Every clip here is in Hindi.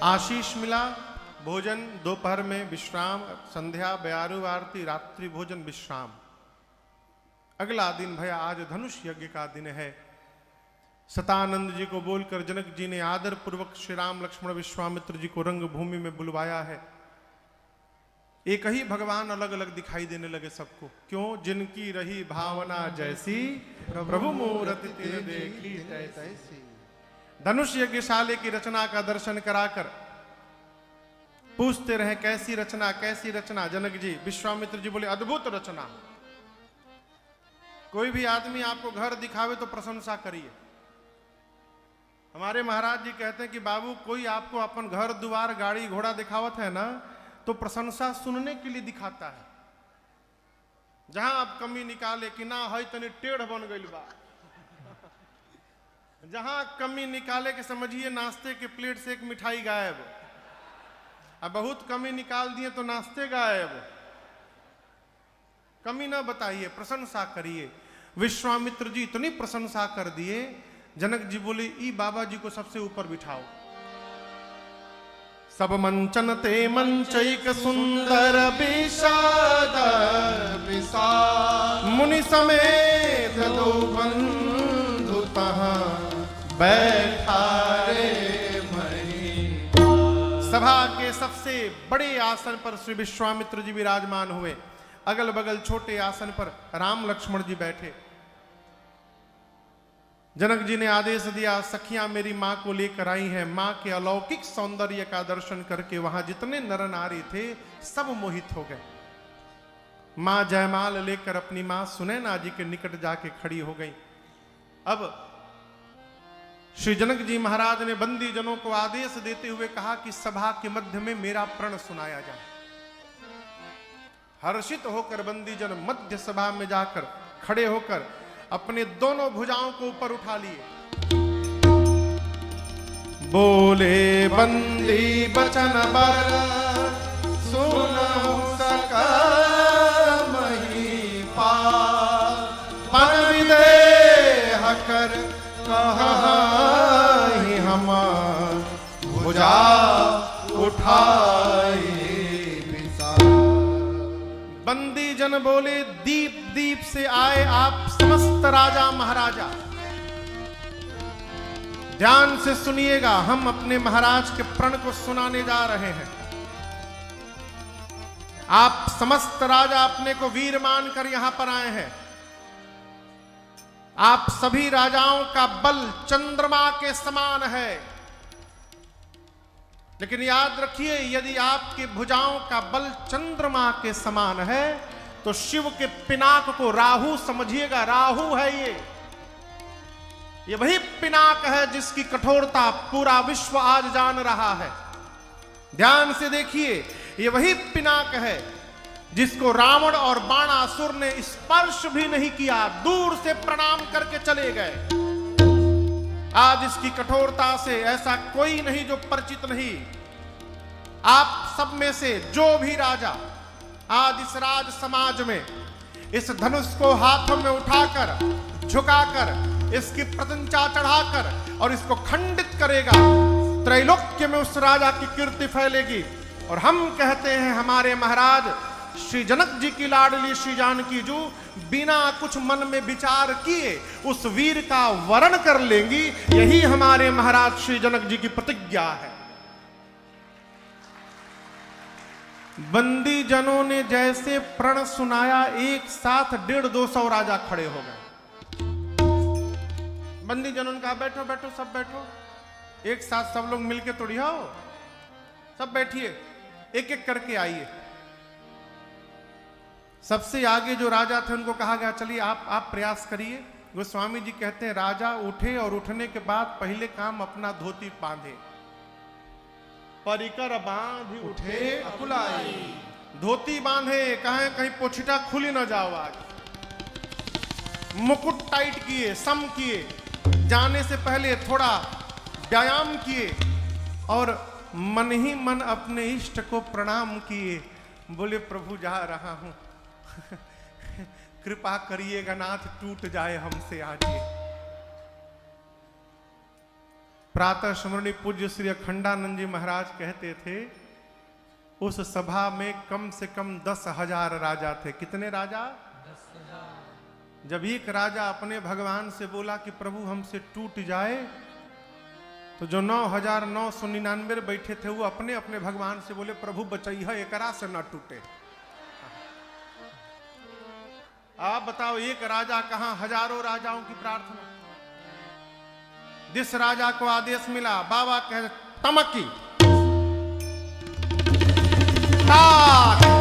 आशीष मिला, भोजन दोपहर में विश्राम, संध्या ब्यारू आरती, रात्रि भोजन विश्राम। अगला दिन भैया आज धनुष यज्ञ का दिन है। सतानंद जी को बोलकर जनक जी ने आदर पूर्वक श्री राम लक्ष्मण विश्वामित्र जी को रंग भूमि में बुलवाया है। एक ही भगवान अलग अलग दिखाई देने लगे सबको। क्यों? जिनकी रही भावना जैसी, प्रभु मूरति तिन देखी तैसी। धनुष यज्ञशाले की रचना का दर्शन कराकर पूछते रहे कैसी रचना, कैसी रचना। जनक जी, विश्वामित्र जी बोले अद्भुत रचना। कोई भी आदमी आपको घर दिखावे तो प्रशंसा करिए। हमारे महाराज जी कहते हैं कि बाबू कोई आपको अपन घर द्वार गाड़ी घोड़ा दिखावत है ना, तो प्रशंसा सुनने के लिए दिखाता है। जहां आप कमी निकाले कि ना है तनी टेढ़ बन गई बा, जहां कमी निकाले कि समझिए नाश्ते के प्लेट से एक मिठाई गायब, अब बहुत कमी निकाल दिए तो नाश्ते गायब। कमी ना बताइए, प्रशंसा करिए। विश्वामित्र जी इतनी प्रशंसा कर दिए, जनक जी बोले ई बाबा जी को सबसे ऊपर बिठाओ। सब मंचन ते मंचैक सुंदर विषाद मुनि समेत दो बंधु तहां बैठा रे मही। सभा के सबसे बड़े आसन पर श्री विश्वामित्र जी विराजमान हुए। अगल बगल छोटे आसन पर राम लक्ष्मण जी बैठे। जनक जी ने आदेश दिया, सखियां मेरी मां को लेकर आई हैं। मां के अलौकिक सौंदर्य का दर्शन करके वहां जितने नर नारी थे सब मोहित हो गए। मां जयमाल लेकर अपनी मां सुनैना जी के निकट जाके खड़ी हो गई। अब श्री जनक जी महाराज ने बंदी जनों को आदेश देते हुए कहा कि सभा के मध्य में मेरा प्रण सुनाया जाए। हर्षित होकर बंदी जन मध्य सभा में जाकर खड़े होकर अपने दोनों भुजाओं को ऊपर उठा लिए। बोले बंदी बचन बर सुनहु सका महीपाल, पर विदेह कर कहाहि हम भुजा उठाई। बंदी जन बोले दीप दीप से आए आप समस्त राजा महाराजा, ध्यान से सुनिएगा, हम अपने महाराज के प्रण को सुनाने जा रहे हैं। आप समस्त राजा अपने को वीर मानकर यहां पर आए हैं। आप सभी राजाओं का बल चंद्रमा के समान है, लेकिन याद रखिए यदि आपकी भुजाओं का बल चंद्रमा के समान है तो शिव के पिनाक को राहु समझिएगा। राहु है ये वही पिनाक है जिसकी कठोरता पूरा विश्व आज जान रहा है। ध्यान से देखिए, ये वही पिनाक है जिसको रावण और बाणासुर ने स्पर्श भी नहीं किया, दूर से प्रणाम करके चले गए। आज इसकी कठोरता से ऐसा कोई नहीं जो परिचित नहीं। आप सब में से जो भी राजा आज इस राज समाज में इस धनुष को हाथों में उठाकर, झुकाकर, इसकी प्रत्यंचा चढ़ाकर और इसको खंडित करेगा, त्रैलोक्य में उस राजा की कीर्ति फैलेगी। और हम कहते हैं हमारे महाराज श्री जनक जी की लाडली श्री जानकी जू बिना कुछ मन में विचार किए उस वीर का वरण कर लेंगी। यही हमारे महाराज श्री जनक जी की प्रतिज्ञा है। बंदी जनों ने जैसे प्रण सुनाया, एक साथ 150-200 राजा खड़े हो गए। बंदी जनों ने कहा बैठो बैठो सब बैठो, एक साथ सब लोग मिलके तोड़िया हो, सब बैठिए, एक एक करके आइए। सबसे आगे जो राजा थे उनको कहा गया चलिए आप प्रयास करिए। गोस्वामी जी कहते हैं राजा उठे और उठने के बाद पहले काम अपना धोती बांधे। परिकर बांध उठे अकुलाई, धोती बांधे, कहीं पोछिटा खुली न जाओ। आज मुकुट टाइट किए, सम किए, जाने से पहले थोड़ा व्यायाम किए और मन ही मन अपने इष्ट को प्रणाम किए। बोले प्रभु जा रहा हूं, कृपा करिएगा नाथ, टूट जाए हमसे आज ये। प्रातः स्मरणीय पूज्य श्री अखंडानंद जी महाराज कहते थे, उस सभा में कम से कम 10,000 राजा थे। कितने राजा? 10,000। जब एक राजा अपने भगवान से बोला कि प्रभु हमसे टूट जाए, तो जो 9,999 बैठे थे वो अपने अपने भगवान से बोले, प्रभु बचाइए एकरा से ना टूटे। आप बताओ, एक राजा कहां, हजारों राजाओं की प्रार्थना। जिस राजा को आदेश मिला, बाबा कह तमकी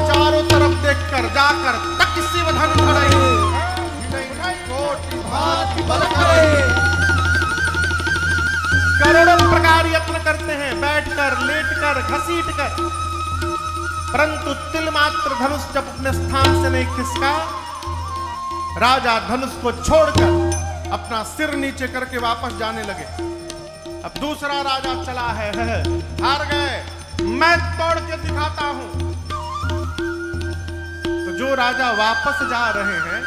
चारों तरफ देखकर जाकर तक शिवधन करोड़ों प्रकार यत्न करते हैं, बैठकर, लेटकर, घसीटकर, परंतु तिल मात्र धनुष जब अपने स्थान से नहीं खिसका, राजा धनुष को छोड़कर अपना सिर नीचे करके वापस जाने लगे। अब दूसरा राजा चला है, हार गए, मैं तोड़ के दिखाता हूं। तो जो राजा वापस जा रहे हैं,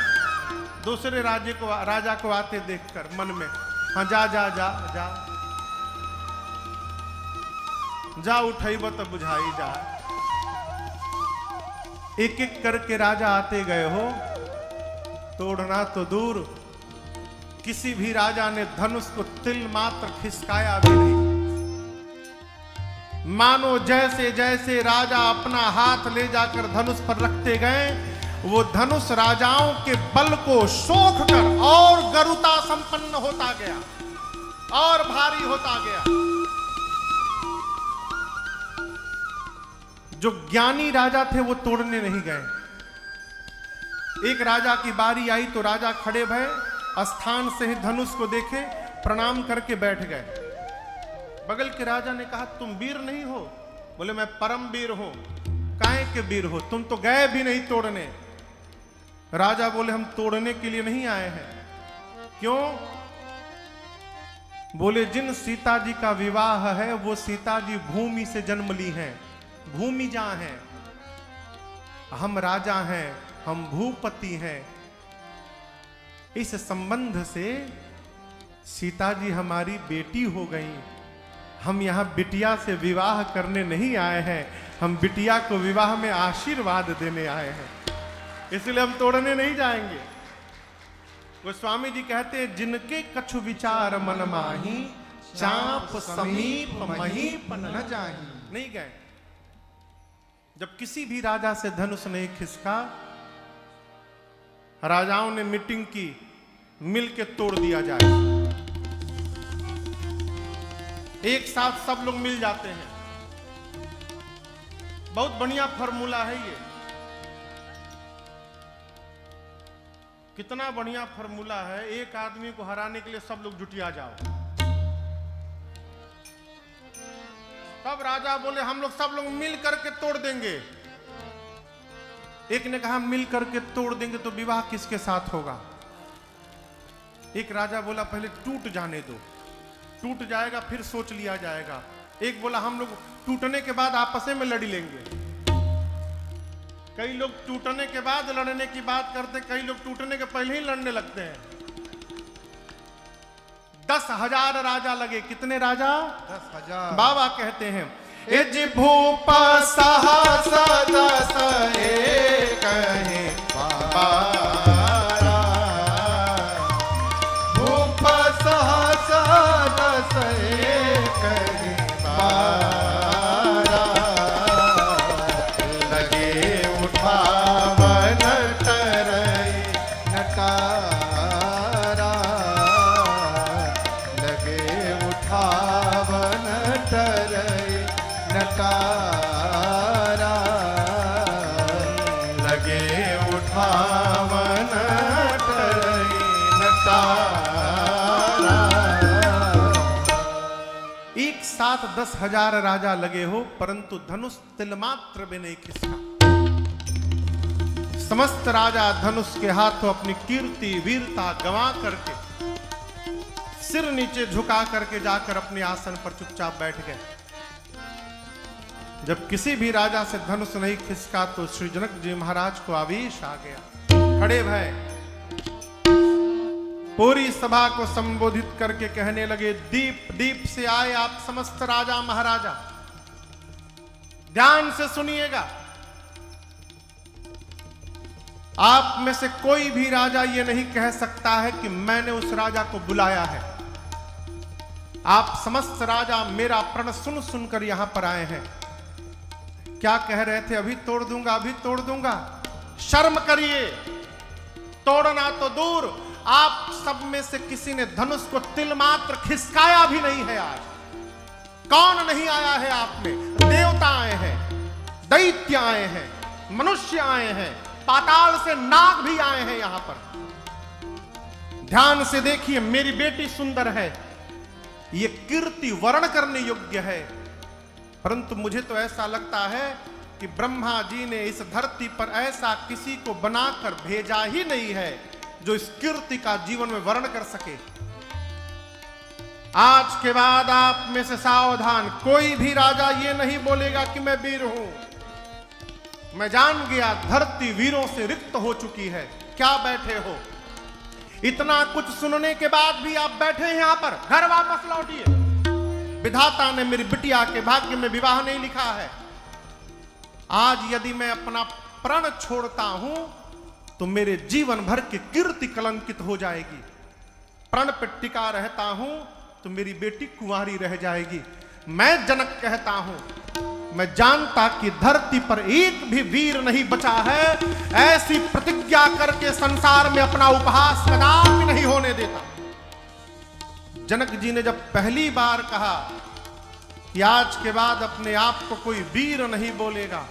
दूसरे राजा को आते देखकर मन में, हाँ जा जा जा जा जा, उठाइब तो बुझाई जा। एक एक करके राजा आते गए हो, तोड़ना तो दूर, किसी भी राजा ने धनुष को तिल मात्र खिसकाया भी नहीं। मानो जैसे जैसे राजा अपना हाथ ले जाकर धनुष पर रखते गए, वो धनुष राजाओं के बल को सोख कर और गरुता संपन्न होता गया और भारी होता गया। जो ज्ञानी राजा थे वो तोड़ने नहीं गए। एक राजा की बारी आई तो राजा खड़े भये, स्थान से ही धनुष को देखे, प्रणाम करके बैठ गए। बगल के राजा ने कहा, तुम वीर नहीं हो? बोले, मैं परम वीर हूं। काहे के वीर हो? तुम तो गए भी नहीं तोड़ने। राजा बोले, हम तोड़ने के लिए नहीं आए हैं। क्यों? बोले, जिन सीता जी का विवाह है वो सीता जी भूमि से जन्म ली हैं, भूमिजा हैं। हम राजा हैं, हम भूपति हैं। इस संबंध से सीता जी हमारी बेटी हो गई। हम यहां बिटिया से विवाह करने नहीं आए हैं, हम बिटिया को विवाह में आशीर्वाद देने आए हैं, इसलिए हम तोड़ने नहीं जाएंगे। गोस्वामी जी कहते हैं, जिनके कछु विचार मन माही, चाप समीप महीप न जाही। नहीं गए। जब किसी भी राजा से धनुष नहीं खिसका, राजाओं ने मीटिंग की, मिल के तोड़ दिया जाए। एक साथ सब लोग मिल जाते हैं। बहुत बढ़िया फॉर्मूला है ये। कितना बढ़िया फॉर्मूला है। एक आदमी को हराने के लिए सब लोग जुटिया जाओ। तब राजा बोले, हम लोग सब लोग मिल करके तोड़ देंगे। एक ने कहा, मिल करके तोड़ देंगे तो विवाह किसके साथ होगा? एक राजा बोला, पहले टूट जाने दो, टूट जाएगा फिर सोच लिया जाएगा। एक बोला, हम लोग टूटने के बाद आपस में लड़ लेंगे। कई लोग टूटने के बाद लड़ने की बात करते, कई लोग टूटने के पहले ही लड़ने लगते हैं। 10,000 राजा लगे। कितने राजा? 10,000। बाबा कहते हैं, एज भूप सहस दस एक है बारा, भूप सहस दस एक है बारा, लगे उठावन तरई नकारा, लगे उठावन तरई नकारा, लगे उठावन तरई नकारा। एक साथ 10,000 राजा लगे हो, परंतु धनुष तिलमात्र भी नहीं खिसका। समस्त राजा धनुष के हाथों अपनी कीर्ति वीरता गंवा करके, सिर नीचे झुका करके जाकर अपने आसन पर चुपचाप बैठ गए। जब किसी भी राजा से धनुष नहीं खिसका तो श्री जनक जी महाराज को आवेश आ गया। खड़े भय पूरी सभा को संबोधित करके कहने लगे, दीप दीप से आए आप समस्त राजा महाराजा, ध्यान से सुनिएगा। आप में से कोई भी राजा यह नहीं कह सकता है कि मैंने उस राजा को बुलाया है। आप समस्त राजा मेरा प्रण सुन सुनकर यहां पर आए हैं। क्या कह रहे थे? अभी तोड़ दूंगा, अभी तोड़ दूंगा। शर्म करिए, तोड़ना तो दूर, आप सब में से किसी ने धनुष को तिल मात्र खिसकाया भी नहीं है। आज कौन नहीं आया है आप में? देवता आए हैं, दैत्य आए हैं, मनुष्य आए हैं, पाताल से नाग भी आए हैं यहां पर। ध्यान से देखिए, मेरी बेटी सुंदर है, यह कीर्ति वर्ण करने योग्य है, परंतु मुझे तो ऐसा लगता है कि ब्रह्मा जी ने इस धरती पर ऐसा किसी को बनाकर भेजा ही नहीं है जो इस कीर्ति का जीवन में वर्ण कर सके। आज के बाद आप में से सावधान, कोई भी राजा ये नहीं बोलेगा कि मैं वीर हूं। मैं जान गया धरती वीरों से रिक्त हो चुकी है। क्या बैठे हो? इतना कुछ सुनने के बाद भी आप बैठे हैं यहां पर? घर वापस लौटिए। विधाता ने मेरी बिटिया के भाग्य में विवाह नहीं लिखा है। आज यदि मैं अपना प्रण छोड़ता हूं तो मेरे जीवन भर की कीर्ति कलंकित हो जाएगी। प्रण पर टिका रहता हूं तो मेरी बेटी कुंवारी रह जाएगी। मैं जनक कहता हूं, मैं जानता कि धरती पर एक भी वीर नहीं बचा है, ऐसी प्रतिज्ञा करके संसार में अपना उपहास कदापि नहीं होने देता। जनक जी ने जब पहली बार कहा कि आज के बाद अपने आप को कोई वीर नहीं बोलेगा,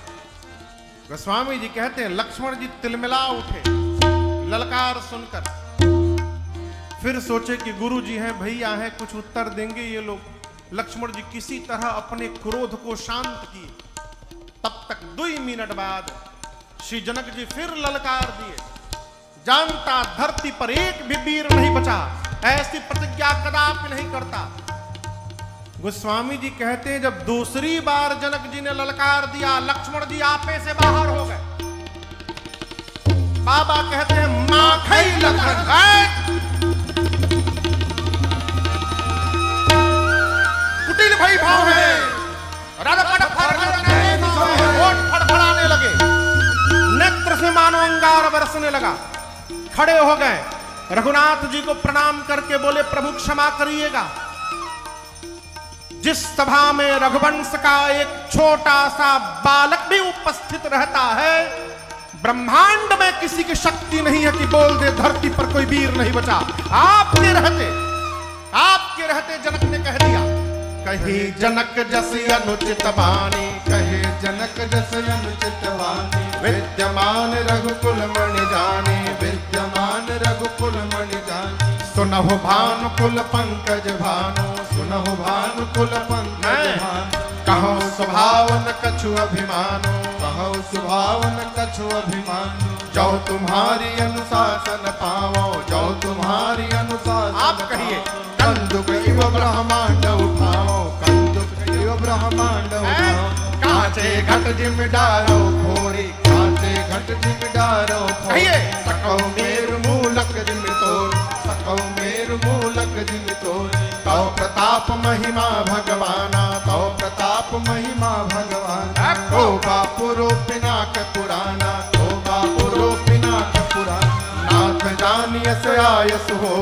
गोस्वामी जी कहते हैं लक्ष्मण जी तिलमिला उठे ललकार सुनकर। फिर सोचे कि गुरु जी हैं, भैया हैं, कुछ उत्तर देंगे ये लोग। लक्ष्मण जी किसी तरह अपने क्रोध को शांत किए। तब तक 2 मिनट बाद श्री जनक जी फिर ललकार दिए। जानता धरती पर एक भी वीर नहीं बचा, ऐसी प्रतिज्ञा कदापि नहीं करता। गोस्वामी जी कहते हैं जब दूसरी बार जनक जी ने ललकार दिया, लक्ष्मण जी आपे से बाहर हो गए। बाबा कहते हैं माखई लखन कुटिल भई भाव है, फड़फड़ाने लगे, नेत्र से मानो अंगार बरसने लगा। खड़े हो गए, रघुनाथ जी को प्रणाम करके बोले प्रभु क्षमा करिएगा। जिस सभा में रघुवंश का एक छोटा सा बालक भी उपस्थित रहता है, ब्रह्मांड में किसी की शक्ति नहीं है कि बोल दे धरती पर कोई वीर नहीं बचा। आपके रहते जनक ने कह दिया, कहे जनक जस अनुचित वाणी, कहे जनक जस अनुचित वाणी, विद्यमान रघुकुल मणि जाने, विद्यमान रघुकुल मणि जाने। सुनहु भानुकुल पंकज भानु, सुनहु भानुकुल पंकज भानु। कहो सुभावन कछु अभिमानो, कहो सुभावन कछु अभिमानो। जो तुम्हारी अनुशासन पावो, जो तुम्हारी अनुशासन। आप कहिए कंदुक इव ब्रह्मांड उठाओ, कंदुक इव ब्रह्मांड उठाओ। कांचे घट जिम डारो फोड़ी, कांचे घट जिम डारो फोड़ी। सकौ मेरु मूलक जिम तोड़, सकौ मेरु मूलक जिम तोड़। तौ प्रताप महिमा भगवाना, तौ प्रताप महिमा भगवाना। तो बापुरो पिनाक पुराना, तो बापुरो पिनाक पुराना। नाथ जानिय सयायस हो,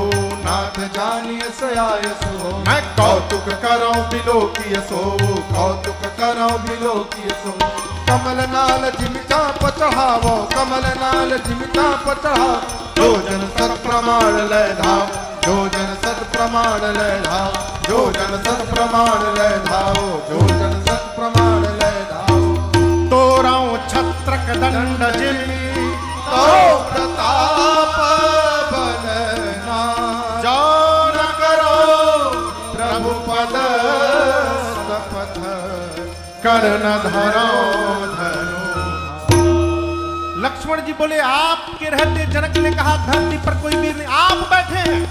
नाथ जानिय सयायस हो। मैं कौतुक करो बिलोकिय सो, कौतुक करो बिलोकिय सो। कमल नाल जिमिता पचढ़ावो, कमल नाल जिमिता पचढ़ाओ। जो जन सत प्रमाण ले धाव, जो जन सत प्रमाण ले धाव, जो जन सत प्रमाण ले धाव, जो जन सत प्रमाण ले धाव। तोराऊ छत्रक दंड जिन, तो प्रताप बनना। जो न करो प्रभु पद शपथ, कर न धरो धनु। लक्ष्मण जी बोले आपके रहते, जनक ने कहा धरती पर कोई वीर नहीं, आप बैठे हैं।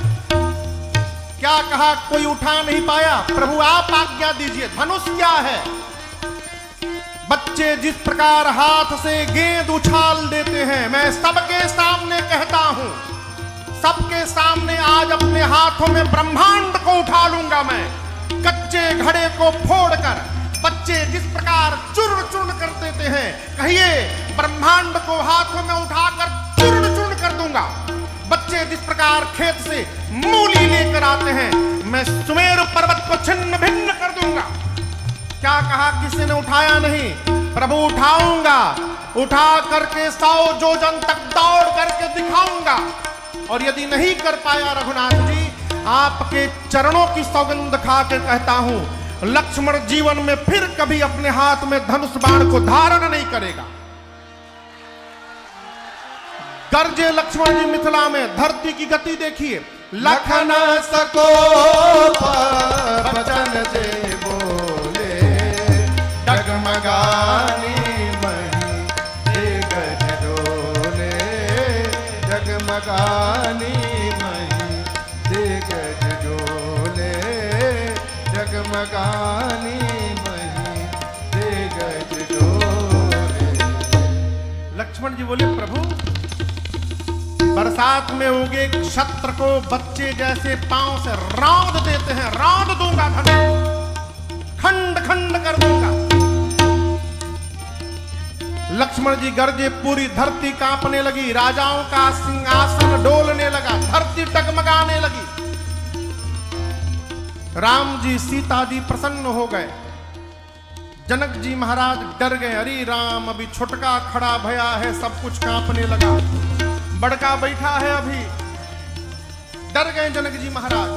क्या कहा? कोई उठा नहीं पाया। प्रभु आप आज्ञा दीजिए। धनुष क्या है? बच्चे जिस प्रकार हाथ से गेंद उछाल देते हैं, मैं सबके सामने कहता हूं, सबके सामने आज अपने हाथों में ब्रह्मांड को उठा लूंगा मैं। कच्चे घड़े को फोड़कर बच्चे जिस प्रकार चूर्ण चूर्ण कर देते हैं, कहिए ब्रह्मांड को हाथों में उठाकर चूर्ण चूर्ण कर दूंगा। बच्चे जिस प्रकार खेत से मूली लेकर आते हैं, मैं सुमेरु पर्वत को छिन्न भिन्न कर दूंगा। क्या कहा, किसी ने उठाया नहीं, प्रभु उठाऊंगा, उठा करके 100 योजन तक दौड़ करके दिखाऊंगा। और यदि नहीं कर पाया रघुनाथ जी, आपके चरणों की सौगंध खा के कहता हूं, लक्ष्मण जीवन में फिर कभी अपने हाथ में धनुष बाण को धारण नहीं करेगा। गर्जे लक्ष्मण जी मिथिला में, धरती की गति देखिए। लखन सको बचन दे बोले, डगमगानी मही दे गज डोले, डगमगानी मही दे गज डोले, डगमगानी मही दे गज डोले। लक्ष्मण जी बोले, प्रभु बरसात में उगे क्षत्र को बच्चे जैसे पांव से रौंद देते हैं, रौंद दूंगा, खंड खंड कर दूंगा। लक्ष्मण जी गरजे, पूरी धरती कांपने लगी, राजाओं का सिंहासन डोलने लगा, धरती टगमगाने लगी। राम जी सीता जी प्रसन्न हो गए, जनक जी महाराज डर गए। अरे राम, अभी छुटका खड़ा भया है, सब कुछ कांपने लगा, बड़का बैठा है, अभी डर गए जनक जी महाराज।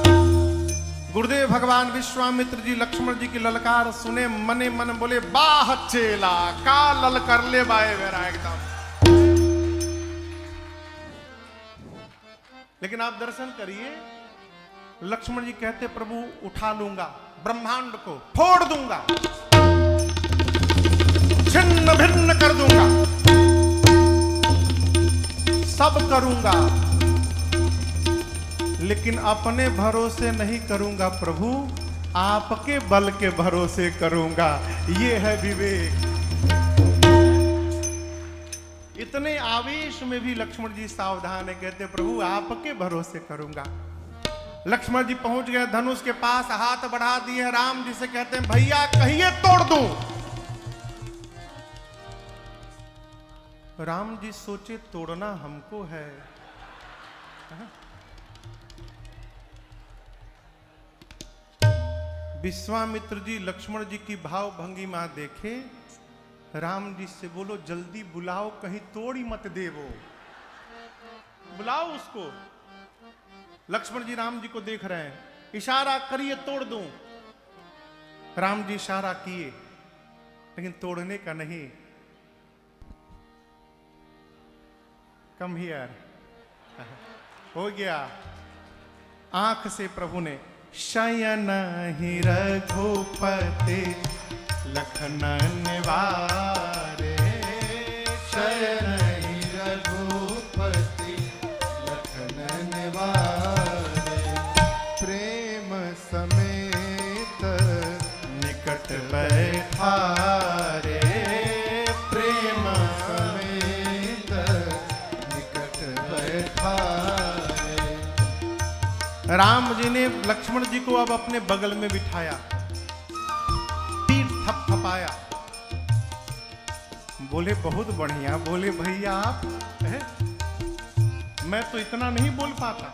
गुरुदेव भगवान विश्वामित्र जी लक्ष्मण जी की ललकार सुने, मने मन बोले, बाह चेला का लल कर ले बाए मेरा एकदम। लेकिन आप दर्शन करिए, लक्ष्मण जी कहते, प्रभु उठा लूंगा, ब्रह्मांड को फोड़ दूंगा, छिन्न भिन्न कर दूंगा, सब करूंगा, लेकिन अपने भरोसे नहीं करूंगा प्रभु, आपके बल के भरोसे करूंगा। ये है विवेक। इतने आवेश में भी लक्ष्मण जी सावधान है, कहते प्रभु आपके भरोसे करूंगा। लक्ष्मण जी पहुंच गए धनुष के पास, हाथ बढ़ा दिए, राम जी से कहते हैं, भैया कहिए तोड़ दूं। राम जी सोचे, तोड़ना हमको है। विश्वामित्र जी लक्ष्मण जी की भाव भंगिमा देखे, राम जी से बोलो, जल्दी बुलाओ, कहीं तोड़ी मत दे, वो बुलाओ उसको। लक्ष्मण जी राम जी को देख रहे हैं, इशारा करिए तोड़ दूं। राम जी इशारा किए, लेकिन तोड़ने का नहीं। कम हियर हो गया। आंख से प्रभु ने, शयन ही रघुपति लखन निवारे, शयन ही रघुपति लखन निवारे, प्रेम समेत निकट बैठारे, प्रेम समेत निकट बैठारे। राम जी ने लक्ष्मण जी को अब अपने बगल में बिठाया, पीठ थपथपाया, बोले बहुत बढ़िया। बोले भैया आप है? मैं तो इतना नहीं बोल पाता।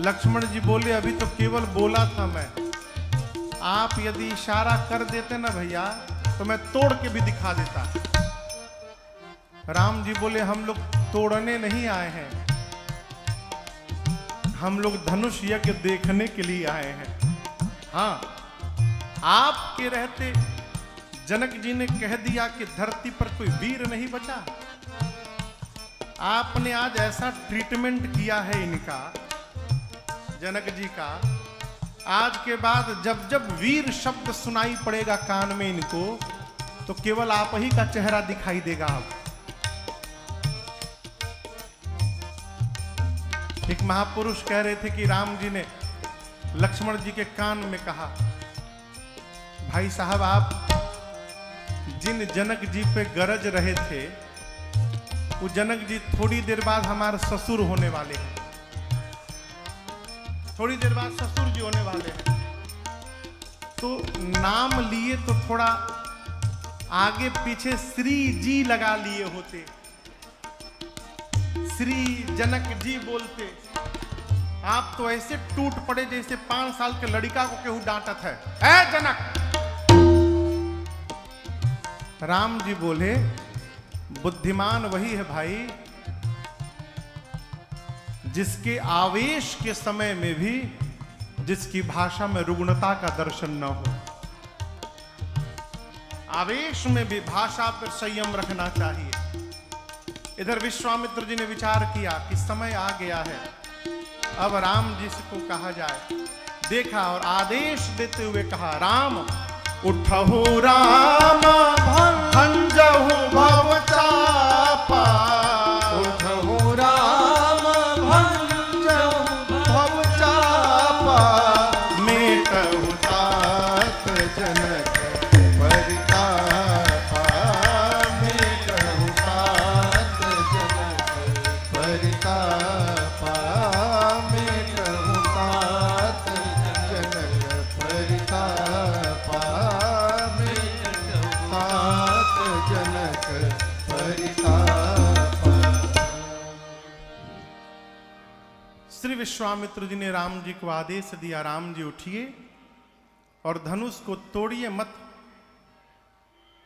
लक्ष्मण जी बोले, अभी तो केवल बोला था मैं, आप यदि इशारा कर देते ना भैया तो मैं तोड़ के भी दिखा देता। राम जी बोले, हम लोग तोड़ने नहीं आए हैं, हम लोग धनुष यज्ञ देखने के लिए आए हैं। हाँ, आपके रहते जनक जी ने कह दिया कि धरती पर कोई वीर नहीं बचा। आपने आज ऐसा ट्रीटमेंट किया है इनका, जनक जी का, आज के बाद जब जब वीर शब्द सुनाई पड़ेगा कान में इनको, तो केवल आप ही का चेहरा दिखाई देगा। अब एक महापुरुष कह रहे थे कि राम जी ने लक्ष्मण जी के कान में कहा, भाई साहब आप जिन जनक जी पे गरज रहे थे वो जनक जी थोड़ी देर बाद हमारे ससुर होने वाले हैं, थोड़ी देर बाद ससुर जी होने वाले हैं। तो नाम लिए तो थोड़ा आगे पीछे श्री जी लगा लिए होते, श्री जनक जी बोलते। आप तो ऐसे टूट पड़े जैसे 5 साल के लड़का को केहू डांटत है, ऐ जनक। राम जी बोले, बुद्धिमान वही है भाई जिसके आवेश के समय में भी जिसकी भाषा में रुग्णता का दर्शन न हो। आवेश में भी भाषा पर संयम रखना चाहिए। इधर विश्वामित्र जी ने विचार किया कि समय आ गया है, अब राम जी को कहा जाए। देखा और आदेश देते हुए कहा, राम उठहु राम भंजहु भव चापा, उठहु राम भंजहु भव चापा, मेटहु तात जनक परितापा, मेटहु तात जनक परितापा, मेटहु तात जनक परितापा, मेटहु तात जनक परितापा। श्री विश्वामित्र जी ने राम जी को आदेश दिया, राम जी उठिए और धनुष को तोड़िए मत,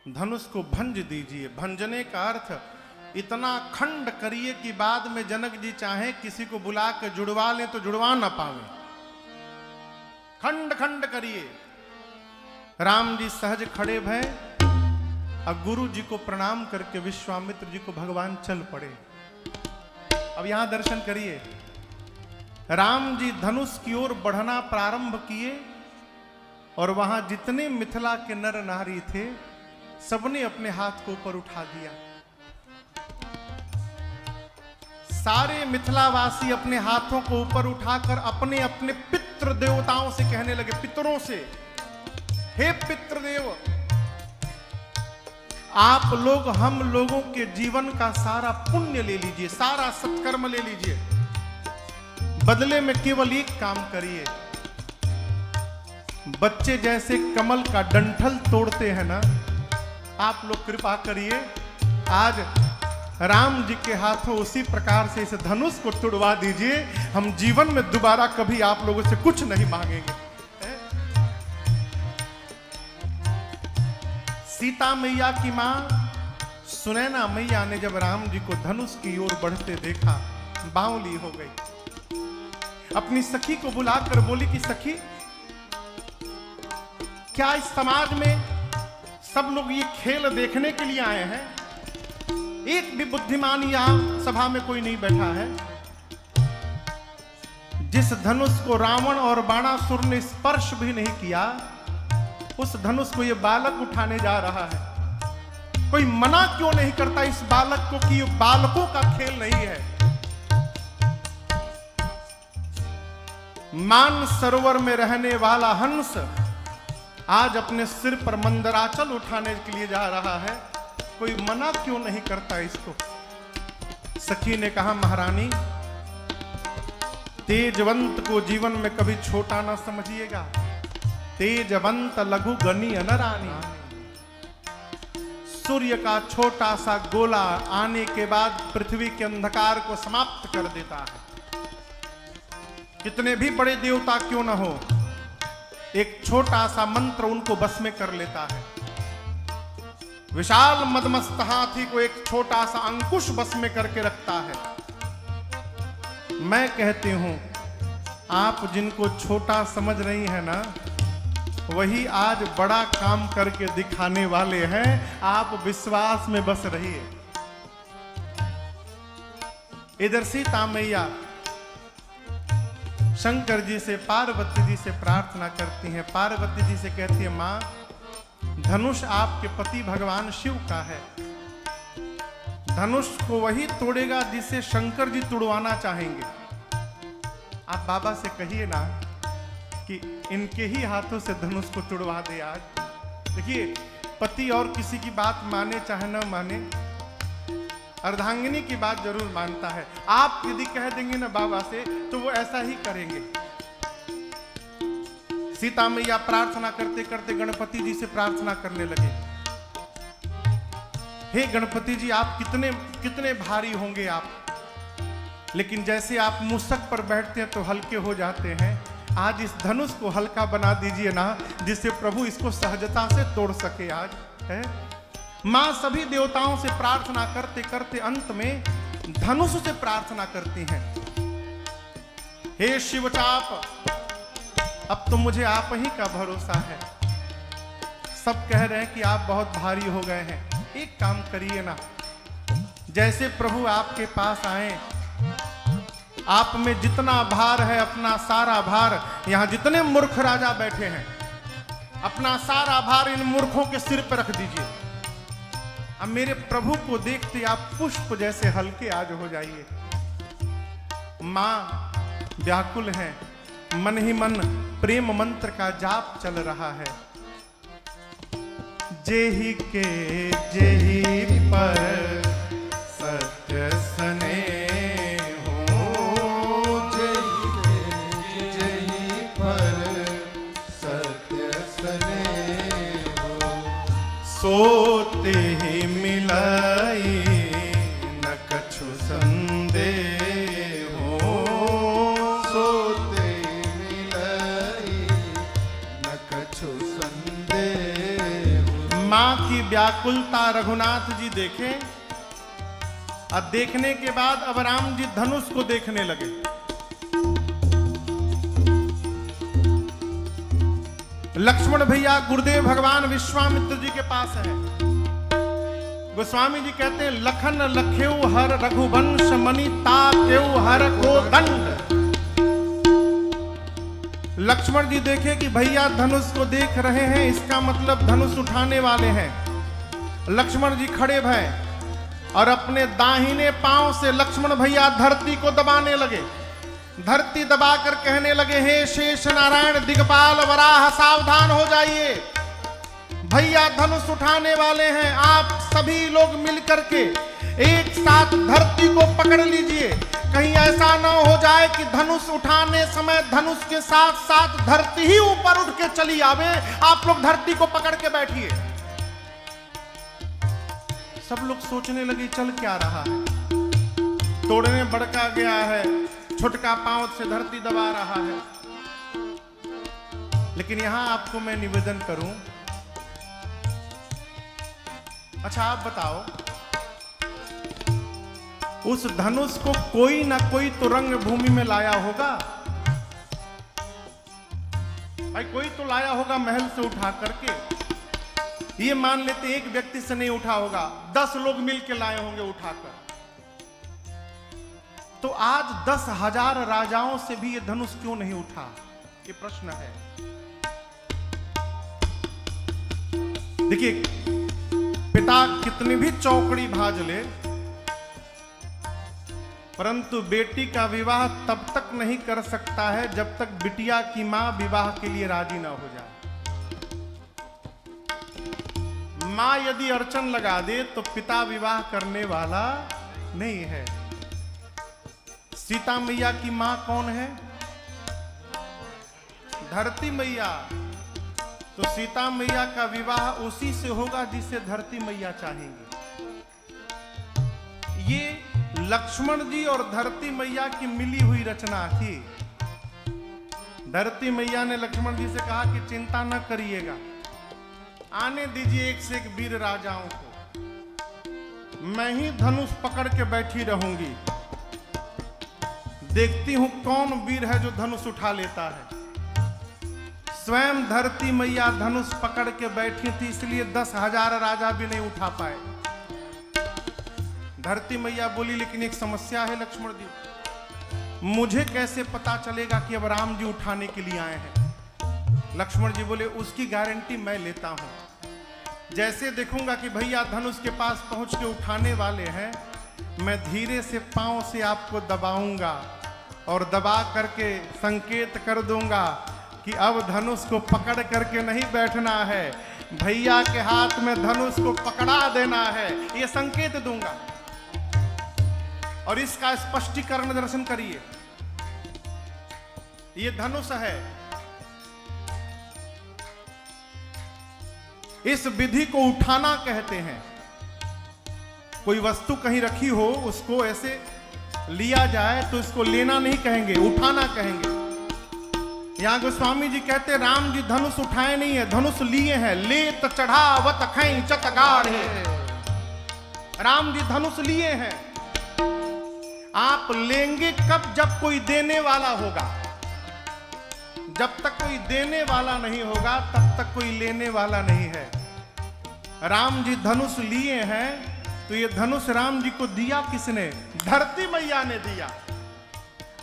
धनुष को भंज दीजिए। भंजने का अर्थ इतना खंड करिए कि बाद में जनक जी चाहे किसी को बुला के जुड़वा लें तो जुड़वा ना पावे। खंड खंड करिए। राम जी सहज खड़े भय और गुरु जी को प्रणाम करके विश्वामित्र जी को भगवान चल पड़े। अब यहां दर्शन करिए, राम जी धनुष की ओर बढ़ना प्रारंभ किए और वहां जितने मिथिला के नर नारी थे सबने अपने हाथ को ऊपर उठा दिया। सारे मिथिलावासी अपने हाथों को ऊपर उठाकर अपने अपने पितृ देवताओं से कहने लगे, पितरों से, हे पितृदेव, आप लोग हम लोगों के जीवन का सारा पुण्य ले लीजिए, सारा सत्कर्म ले लीजिए, बदले में केवल एक काम करिए। बच्चे जैसे कमल का डंठल तोड़ते हैं ना, आप लोग कृपा करिए आज राम जी के हाथों उसी प्रकार से इस धनुष को तुड़वा दीजिए। हम जीवन में दोबारा कभी आप लोगों से कुछ नहीं मांगेंगे। सीता मैया की मां सुनैना मैया ने जब राम जी को धनुष की ओर बढ़ते देखा, बावली हो गई। अपनी सखी को बुलाकर बोली कि सखी, क्या इस समाज में सब लोग ये खेल देखने के लिए आए हैं? एक भी बुद्धिमान यहां सभा में कोई नहीं बैठा है। जिस धनुष को रावण और बाणासुर ने स्पर्श भी नहीं किया, उस धनुष को ये बालक उठाने जा रहा है। कोई मना क्यों नहीं करता इस बालक को कि ये बालकों का खेल नहीं है। मान सरोवर में रहने वाला हंस आज अपने सिर पर मंदराचल उठाने के लिए जा रहा है, कोई मना क्यों नहीं करता इसको। सखी ने कहा, महारानी, तेजवंत को जीवन में कभी छोटा ना समझिएगा। तेजवंत लघु गनी अनरानी। सूर्य का छोटा सा गोला आने के बाद पृथ्वी के अंधकार को समाप्त कर देता है। कितने भी बड़े देवता क्यों न हो, एक छोटा सा मंत्र उनको बस में कर लेता है। विशाल मदमस्त हाथी को एक छोटा सा अंकुश बस में करके रखता है। मैं कहती हूं, आप जिनको छोटा समझ रही हैं ना, वही आज बड़ा काम करके दिखाने वाले हैं। आप विश्वास में बस रहिए। इधर सीता मैया शंकर जी से, पार्वती जी से प्रार्थना करती हैं। पार्वती जी से कहती है, मां, धनुष आपके पति भगवान शिव का है। धनुष को वही तोड़ेगा जिसे शंकर जी तुड़वाना चाहेंगे। आप बाबा से कहिए ना कि इनके ही हाथों से धनुष को तुड़वा दे आज। देखिए, पति और किसी की बात माने चाहे न माने, अर्धांगिनी की बात जरूर मानता है। आप यदि कह देंगे ना बाबा से तो वो ऐसा ही करेंगे। सीता मैया प्रार्थना करते करते गणपति जी से प्रार्थना करने लगे, हे गणपति जी आप कितने कितने भारी होंगे आप, लेकिन जैसे आप मूसक पर बैठते हैं तो हल्के हो जाते हैं, आज इस धनुष को हल्का बना दीजिए ना, जिससे प्रभु इसको सहजता से तोड़ सके आज है। मां सभी देवताओं से प्रार्थना करते करते अंत में धनुष से प्रार्थना करती हैं, हे शिवचाप अब तो मुझे आप ही का भरोसा है। सब कह रहे हैं कि आप बहुत भारी हो गए हैं, एक काम करिए ना, जैसे प्रभु आपके पास आए, आप में जितना भार है अपना सारा भार, यहां जितने मूर्ख राजा बैठे हैं अपना सारा भार इन मूर्खों के सिर पर रख दीजिए। अब मेरे प्रभु को देखते आप पुष्प जैसे हल्के आज हो जाइए। मां व्याकुल है, मन ही मन प्रेम मंत्र का जाप चल रहा है। जेहि के जेहि पर सत्य सने हो, जेहि जेहि पर सत्य सने हो, सोते ही मिलाई न कछु संदेह हो, सोते मिलाई न कछु संदेह। मां की व्याकुलता रघुनाथ जी देखें, और देखने के बाद अब राम जी धनुष को देखने लगे। लक्ष्मण भैया गुरुदेव भगवान विश्वामित्र जी के पास है। गोस्वामी जी कहते हैं लखन लखेऊ हर रघुवंश मणि ताकेऊ हर को दंड। लक्ष्मण जी देखे कि भैया धनुष को देख रहे हैं, इसका मतलब धनुष उठाने वाले हैं। लक्ष्मण जी खड़े भय और अपने दाहिने पांव से लक्ष्मण भैया धरती को दबाने लगे। धरती दबाकर कहने लगे, हे शेष नारायण दिगपाल वराह सावधान हो जाइए, भैया धनुष उठाने वाले हैं। आप सभी लोग मिलकर के एक साथ धरती को पकड़ लीजिए, कहीं ऐसा ना हो जाए कि धनुष उठाने समय धनुष के साथ साथ धरती ही ऊपर उठ के चली आवे। आप लोग धरती को पकड़ के बैठिए। सब लोग सोचने लगे चल क्या रहा है, तोड़ने भड़का गया है, छुटका पांव से धरती दबा रहा है। लेकिन यहां आपको मैं निवेदन करूं, अच्छा आप बताओ, उस धनुष को कोई ना कोई तो रंग भूमि में लाया होगा भाई, कोई तो लाया होगा महल से उठा करके। ये मान लेते एक व्यक्ति से नहीं उठा होगा, 10 लोग मिलकर लाए होंगे उठाकर। तो आज 10,000 राजाओं से भी ये धनुष क्यों नहीं उठा, ये प्रश्न है। देखिए पिता कितनी भी चौकड़ी भाज ले, परंतु बेटी का विवाह तब तक नहीं कर सकता है जब तक बिटिया की मां विवाह के लिए राजी ना हो जाए। मां यदि अड़चन लगा दे तो पिता विवाह करने वाला नहीं है। सीता मैया की मां कौन है? धरती मैया। तो सीता मैया का विवाह उसी से होगा जिसे धरती मैया चाहेंगी। ये लक्ष्मण जी और धरती मैया की मिली हुई रचना थी। धरती मैया ने लक्ष्मण जी से कहा कि चिंता न करिएगा, आने दीजिए एक से एक वीर राजाओं को, मैं ही धनुष पकड़ के बैठी रहूंगी, देखती हूं कौन वीर है जो धनुष उठा लेता है। स्वयं धरती मैया धनुष पकड़ के बैठी थी, इसलिए 10,000 राजा भी नहीं उठा पाए। धरती मैया बोली लेकिन एक समस्या है लक्ष्मण जी, मुझे कैसे पता चलेगा कि अब राम जी उठाने के लिए आए हैं? लक्ष्मण जी बोले उसकी गारंटी मैं लेता हूं। जैसे देखूंगा कि भैया धनुष के पास पहुंच के उठाने वाले हैं, मैं धीरे से पांव से आपको दबाऊंगा और दबा करके संकेत कर दूंगा कि अब धनुष को पकड़ करके नहीं बैठना है, भैया के हाथ में धनुष को पकड़ा देना है, ये संकेत दूंगा। और इसका स्पष्टीकरण दर्शन करिए। ये धनुष है। इस विधि को उठाना कहते हैं। कोई वस्तु कहीं रखी हो, उसको ऐसे लिया जाए तो इसको लेना नहीं कहेंगे, उठाना कहेंगे। यहां गोस्वामी जी कहते राम जी धनुष उठाए नहीं है, धनुष लिए हैं। लेत चढ़ावत खैंचत गाढ़े, राम जी धनुष लिए हैं। आप लेंगे कब? जब कोई देने वाला होगा। जब तक कोई देने वाला नहीं होगा तब तक कोई लेने वाला नहीं है। राम जी धनुष लिए हैं, तो ये धनुष राम जी को दिया किसने? धरती मैया ने दिया।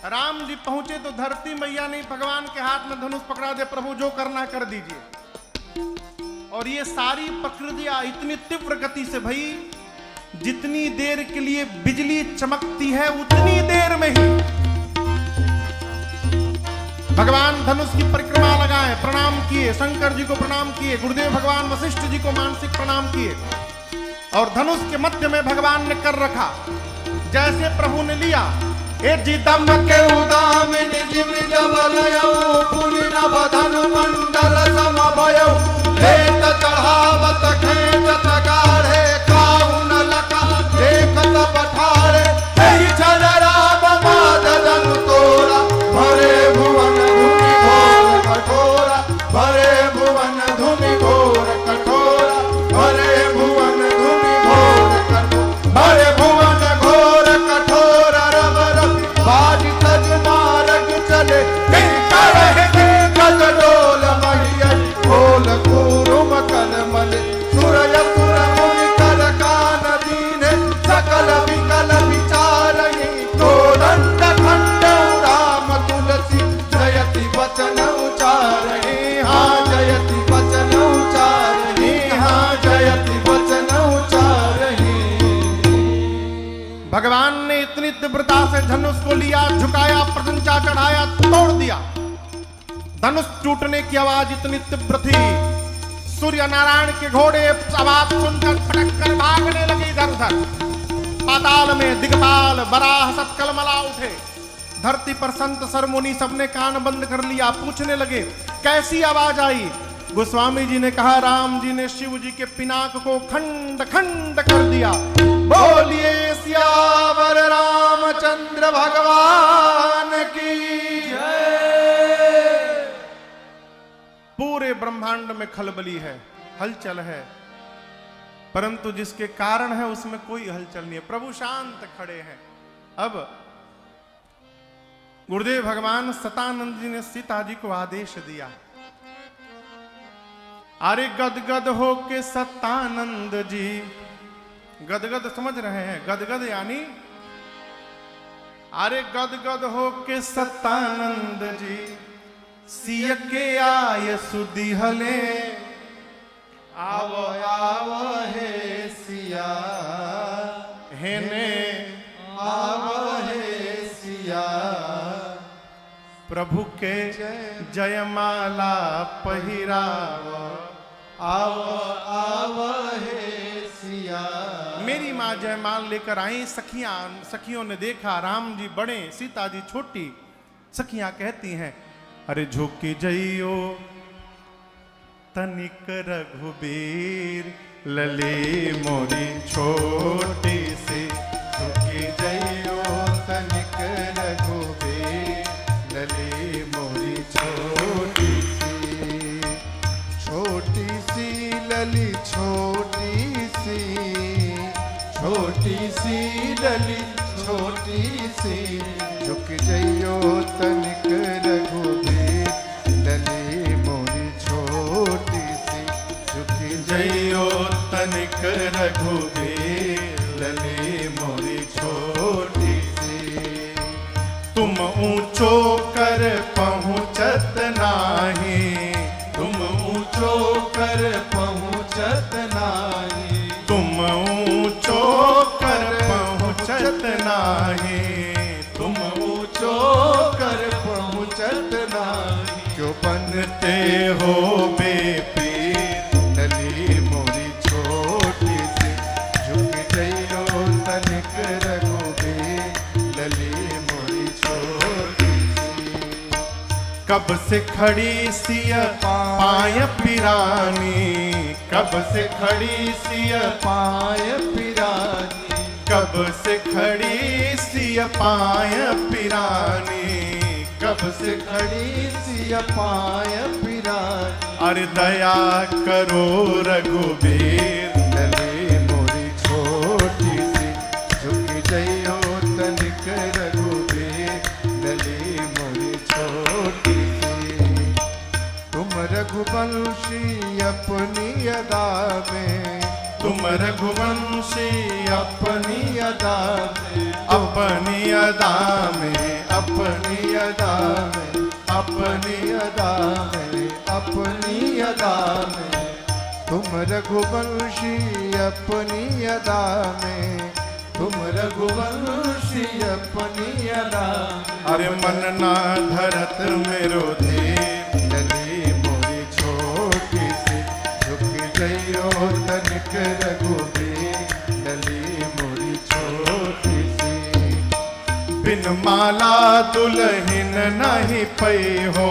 राम जी पहुंचे तो धरती मैया ने भगवान के हाथ में धनुष पकड़ा दे, प्रभु जो करना कर दीजिए। और ये सारी प्रकृतियां इतनी तीव्र गति से भई, जितनी देर के लिए बिजली चमकती है उतनी देर में ही भगवान धनुष की परिक्रमा लगाए, प्रणाम किए, शंकर जी को प्रणाम किए, गुरुदेव भगवान वशिष्ठ जी को मानसिक प्रणाम किए, और धनुष के मध्य में भगवान ने कर रखा। जैसे प्रभु ने लिया, ए जिदम के उदाम निज मृज बलयौ, पुलिनभ धनु मंडल समभयौ, लेत चढ़ावत खैंचत गाढ़े, काहु न लका देखत पठारे, एहि छल राम माद जनु तोरा, भरे भुवन धूमि घोर कठोरा, भरे भुवन धूमि घोर कठोरा, भरे भुवन धूमि घोर कठोरा, भरे भुवन घोर कठोरा, रब रब बाज तज मार्ग चले, किंकर है किंकत डोल महियन, खोल कुरुम कल मले, सूरज सुर मुनि कर कान दीने, सकल विकल विचारहि, तो दंड खंड राम तुलसी, जयति वचन उचारहि, हाँ जयति वचन उचारहि, हाँ जयति वचन उचारहि। भगवान ने इतनी तीव्रता से धनुष को लिया, झुकाया, प्रशंसा चढ़ाया, तोड़ दिया। धनुष टूटने की आवाज इतनी तीव्र थी, सूर्य नारायण के घोड़े आवाज सुनकर पटक कर भागने लगे इधर उधर। पाताल में दिग्पाल बराह सत्कलमला उठे। धरती पर संत सरमुनि सबने कान बंद कर लिया, पूछने लगे कैसी आवाज आई। गोस्वामी जी ने कहा राम जी ने शिव जी के पिनाक को खंड खंड कर दिया। बोलिए सियावर रामचंद्र भगवान की जय। पूरे ब्रह्मांड में खलबली है, हलचल है, परंतु जिसके कारण है उसमें कोई हलचल नहीं है। प्रभु शांत खड़े हैं। अब गुरुदेव भगवान सतानंद जी ने सीता जी को आदेश दिया, अरे गदगद हो के सतानंद जी, गदगद समझ रहे हैं, गदगद यानी अरे गदगद हो के सतानंद जी, सिय के आय सुदिहले, आवो आवो हे सिया, हेने आवो हे सिया, प्रभु के जयमाला पहिराव, आवो आवो हे सिया। मेरी माँ जयमाल लेकर आई। सखियों ने देखा राम जी बड़े, सीता जी छोटी। सखियां कहती हैं अरे झुकी जइयो तनिक रघुबीर, लले मोरी छोटी सी, झुकी जइयो तनिक रघुबीर, लले मोरी छोटी सी, छोटी सी लली छोटी सी, छोटी सी लली छोटी सी, झुक जइयो तनिक रघुबीर, लली मोरी छोटी सी, झुक जइयो तनिक रघुबीर, लली मोरी छोटी सी। तुम ऊंचो कर पहुंचत नाही, तुम ऊंचो कर पहुंचत नाही, तुम ऊंचो कर पहुंचत नाही, तुम ऊंचो कर पहुंचत नाही, क्यों बनते हो बेपीर, लली मोरी छोटी सी, झुक जइयो तनिक रघुबीर, कब से खड़ी सिय पाय पिरानी, कब से खड़ी सिय पाय पिरानी, कब से खड़ी सिय पाय पिरानी, कब से खड़ी सिय पाय पिरानी। अरे दया करो रघुबीर, लले मोरी छोटी सी झुक जइयो तनिक रघुबीर, लले मोरी छोटी सी। तुम रघुवंशी अपनी अदा में, तुम रघुवंशी अपनी अदा में, अपनी अदा में, अपनी अदा में, अपनी अदा में, अपनी अदा में। तुम रघुवंशी अपनी अदा में, तुम रघुवंशी अपनी अदा में। अरे मन ना धरत मेरो धीर, लली मोरी छोटी सी झुक जइयो तनिक रघुबीर, लली मोरी छोटी सी। बिन माला दुल्हन नहीं पई हो,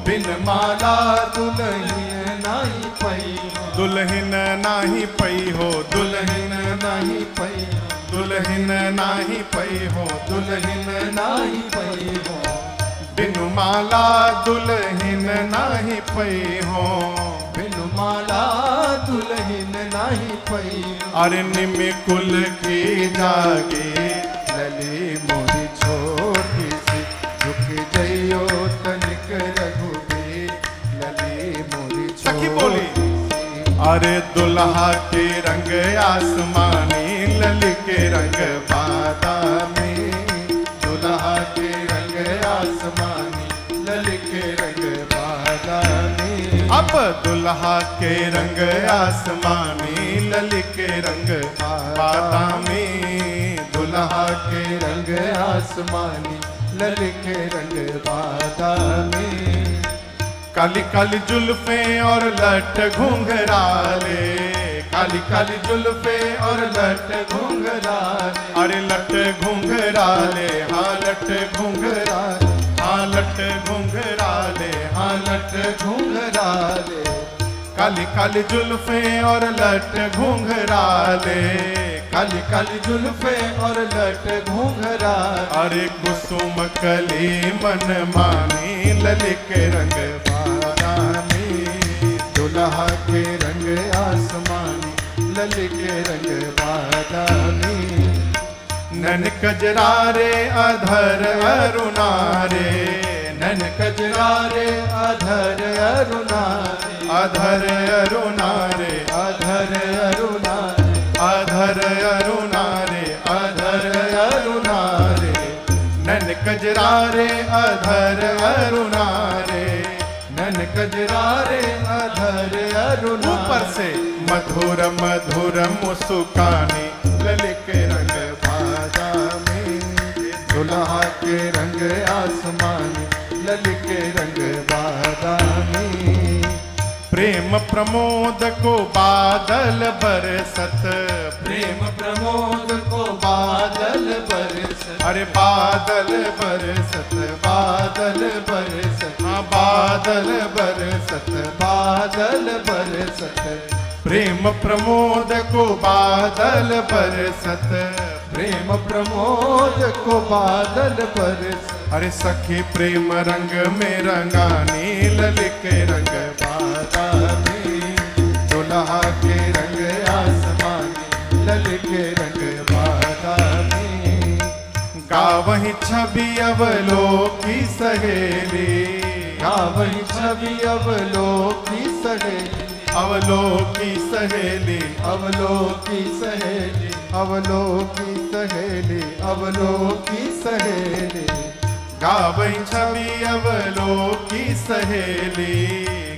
बिन माला दुल्हन नहीं पई, दुल्हन नहीं पई हो, दुल्हन नहीं पई, दुल्हन नहीं पई हो, दुल्हन नहीं पई हो। बिन माला दुल्हन नहीं पई हो, बिन माला दुल्हन नहीं पई हो। अरे निमि कुल की जागे, लली मोरी छोटी सी झुक जइयो तनिक रघुबीर, लली मोरी सखी बोली। छोटी सी। अरे दुल्हा के रंग आसमानी, लली के रंग बादामी, दुल्हा के रंग आसमानी, लली के रंग बादामी। अब दुल्हा के रंग आसमानी, लली के रंग बादामी, दुल्हा के रंग आसमानी, लली के रंग बादामी। काली काली जुल्फे और लट घुंघराले, काली काली जुल्फे और लट घुंघराले, अरे लट घुंघराले, हाँ लट घुंघराले, हाँ लट घुंघराले, हाँ लट घुंघराले। काली काली जुल्फे और लट घुंघराले, काली काली जुल्फे और लट घुंघराले। अरे कुसुम कली मन मानी, लली के रंग बादामी, दुल्हा के रंग आसमानी, लली के रंग बादामी। नन कजरारे अधर अरुणारे, नन कजरारे अधर अरुणारे, अधर अरुणारे, अधर अरुणारे, अधर अरुणारे, अधर अरुणारे। नन कजरारे अधर अरुणारे, नन कजरारे अधर अरुणारे। ऊपर से मधुर मधुर मुस्कानी, लली के रंग बादामी, दुल्हा के रंग आसमानी, लली के रंग बादामी। प्रेम प्रमोद को बादल बरसत, प्रेम प्रमोद को बादल बरसत, अरे बादल बरसत, बादल बरसत, हाँ बादल बरसत, बादल बरसत। प्रेम प्रमोद को बादल बरसत, प्रेम प्रमोद को बादल बरसत। अरे सखी प्रेम रंग में रंगानी, लली के रंग बादामी, दुल्हा के रंग आसमानी, लली के रंग बादामी। गावही छवि अवलोकी सहेली, गावही छवि अवलोकी सहेली, अवलोकी सहेली, अवलोकी सहेली, अवलोकी सहेली, अवलोकी सहेली। गावही छवि अवलोकी सहेली,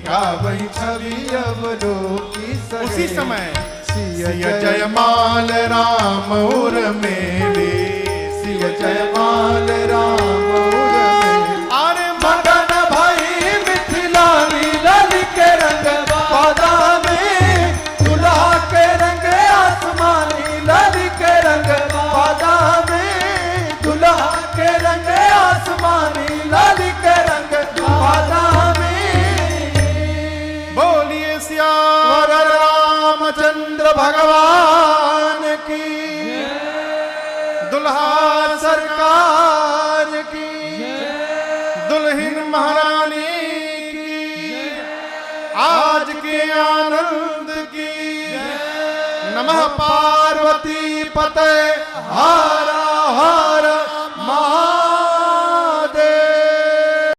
गावही छवि अवलोकी सहेली। उसी समय सिय सिय जयमाल राम उर मेली, सिय जयमाल राम उर मेली। अरे मगन भई मिथिलानी, लली के रंग बादामी, दुल्हा के रंग आसमानी, लली के रंग बादामी, दुल्हा के रंग आसमानी, लली के रंग सरकार की, दुल्हन महारानी की, आज के आनंद की। नमः पार्वती पते हारा हारा।